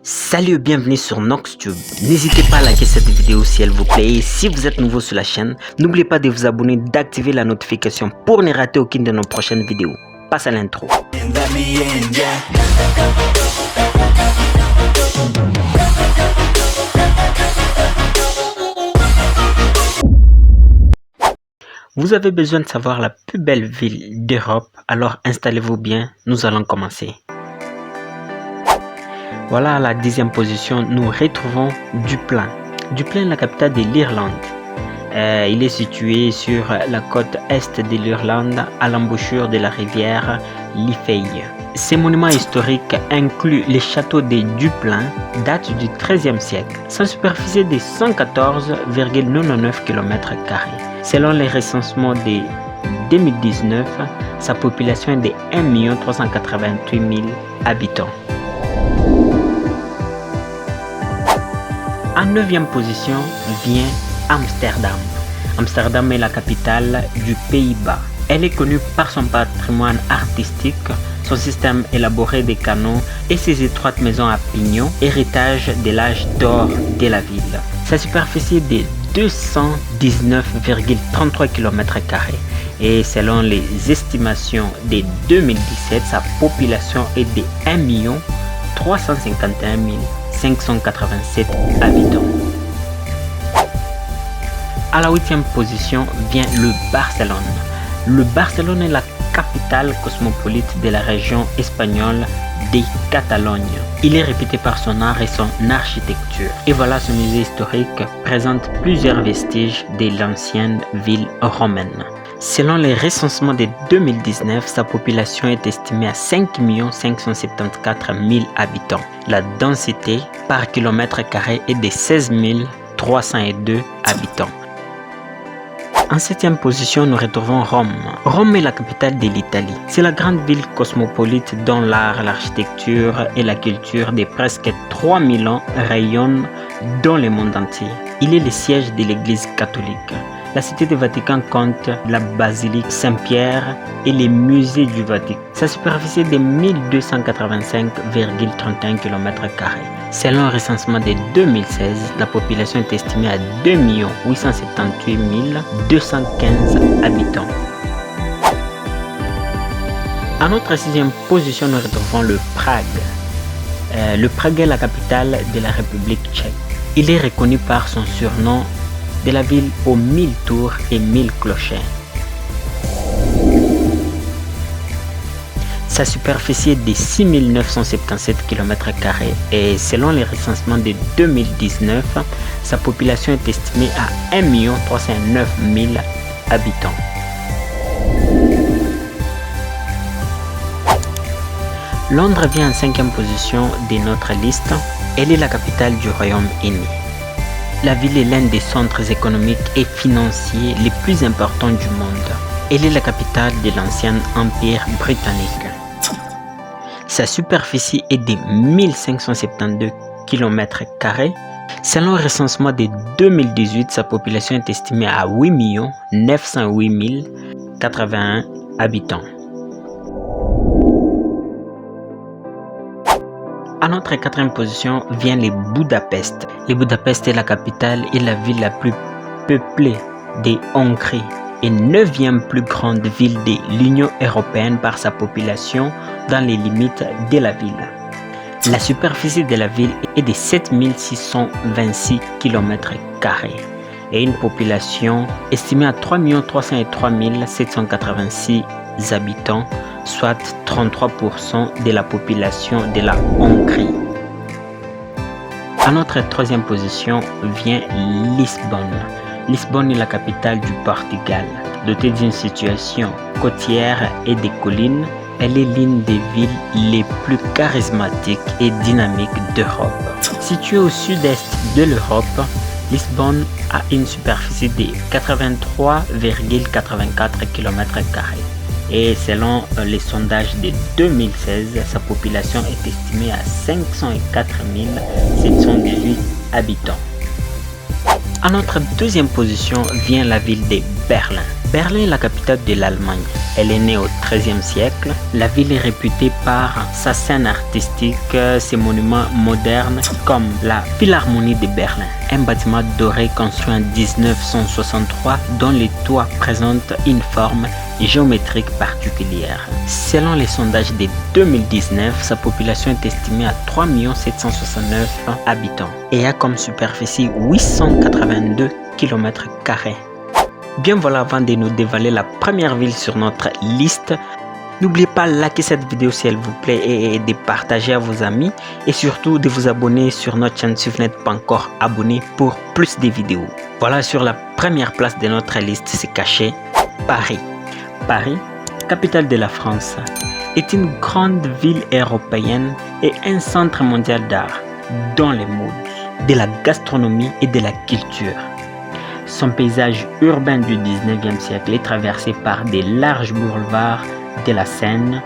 Salut et bienvenue sur NoxTube. N'hésitez pas à liker cette vidéo si elle vous plaît et si vous êtes nouveau sur la chaîne, n'oubliez pas de vous abonner, d'activer la notification pour ne rater aucune de nos prochaines vidéos. Passe à l'intro. Vous avez besoin de savoir la plus belle ville d'Europe, alors installez-vous bien, nous allons commencer. Voilà, à la 10e position, nous retrouvons Dublin. Dublin est la capitale de l'Irlande. Il est situé sur la côte est de l'Irlande, à l'embouchure de la rivière Liffey. Ces monuments historiques incluent les châteaux de Dublin, datent du XIIIe siècle. Sa superficie est de 114,99 km². Selon les recensements de 2019, sa population est de 1 388 000 habitants. En 9e position vient Amsterdam. Amsterdam est la capitale du Pays-Bas. Elle est connue par son patrimoine artistique, son système élaboré des canaux et ses étroites maisons à pignons, héritage de l'âge d'or de la ville. Sa superficie est de 219,33 km² et selon les estimations de 2017, sa population est de 1 351 587 habitants. À la 8e position vient le Barcelone. Le Barcelone est la capitale cosmopolite de la région espagnole de Catalogne. Il est réputé par son art et son architecture. Et voilà, ce musée historique présente plusieurs vestiges de l'ancienne ville romaine. Selon les recensements de 2019, sa population est estimée à 5 574 000 habitants. La densité par km² est de 16 302 habitants. En 7e position, nous retrouvons Rome. Rome est la capitale de l'Italie. C'est la grande ville cosmopolite dont l'art, l'architecture et la culture de presque 3000 ans rayonnent dans le monde entier. Il est le siège de l'Église catholique. La cité du Vatican compte la basilique Saint-Pierre et les musées du Vatican. Sa superficie est de 1285,31 km². Selon le recensement de 2016, la population est estimée à 2 878 215 habitants. À notre 6e position, nous retrouvons le Prague. Le Prague est la capitale de la République tchèque. Il est reconnu par son surnom de la ville aux 1000 tours et 1000 clochers. Sa superficie est de 6 977 km² et selon les recensements de 2019, sa population est estimée à 1 309 000 habitants. Londres vient en 5e position de notre liste. Elle est la capitale du Royaume-Uni. La ville est l'un des centres économiques et financiers les plus importants du monde. Elle est la capitale de l'ancien Empire britannique. Sa superficie est de 1572 km². Selon le recensement de 2018, sa population est estimée à 8 908 081 habitants. À notre 4e position vient le Budapest. Le Budapest est la capitale et la ville la plus peuplée de Hongrie et 9e plus grande ville de l'Union européenne par sa population dans les limites de la ville. La superficie de la ville est de 7 626 km² et une population estimée à 3 303 786 habitants, soit 33% de la population de la Hongrie. À notre 3e position vient Lisbonne. Lisbonne est la capitale du Portugal. Dotée d'une situation côtière et des collines, elle est l'une des villes les plus charismatiques et dynamiques d'Europe. Située au sud-est de l'Europe, Lisbonne a une superficie de 83,84 km² et selon les sondages de 2016, sa population est estimée à 504 718 habitants. À notre 2e position vient la ville de Berlin. Berlin est la capitale de l'Allemagne. Elle est née au XIIIe siècle. La ville est réputée par sa scène artistique, ses monuments modernes comme la Philharmonie de Berlin, un bâtiment doré construit en 1963 dont les toits présentent une forme géométrique particulière. Selon les sondages de 2019, sa population est estimée à 3 769 000 habitants et a comme superficie 882 km². Bien voilà, avant de nous dévoiler la première ville sur notre liste, n'oubliez pas de liker cette vidéo si elle vous plaît et de partager à vos amis et surtout de vous abonner sur notre chaîne si vous n'êtes pas encore abonné pour plus de vidéos. Voilà, sur la première place de notre liste, c'est caché Paris. Paris, capitale de la France, est une grande ville européenne et un centre mondial d'art, dans les modes, de la gastronomie et de la culture. Son paysage urbain du 19e siècle est traversé par des larges boulevards de la Seine.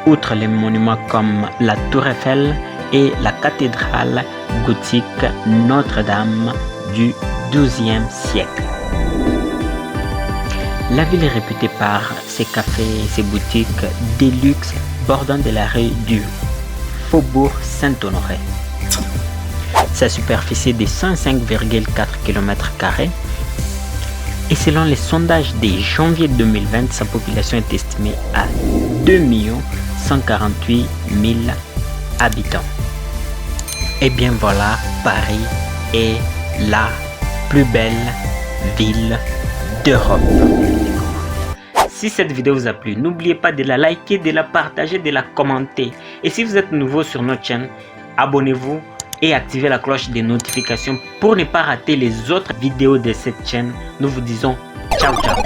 Outre les monuments comme la Tour Eiffel et la cathédrale gothique Notre-Dame du XIIe siècle. La ville est réputée par ses cafés et ses boutiques de luxe bordant de la rue du Faubourg Saint-Honoré. Sa superficie est de 105,4 km² et selon les sondages de janvier 2020, sa population est estimée à 2 148 000 habitants. Et bien voilà, Paris est la plus belle ville d'Europe. Si cette vidéo vous a plu, n'oubliez pas de la liker, de la partager, de la commenter. Et si vous êtes nouveau sur notre chaîne, abonnez-vous et activez la cloche des notifications pour ne pas rater les autres vidéos de cette chaîne. Nous vous disons ciao ciao.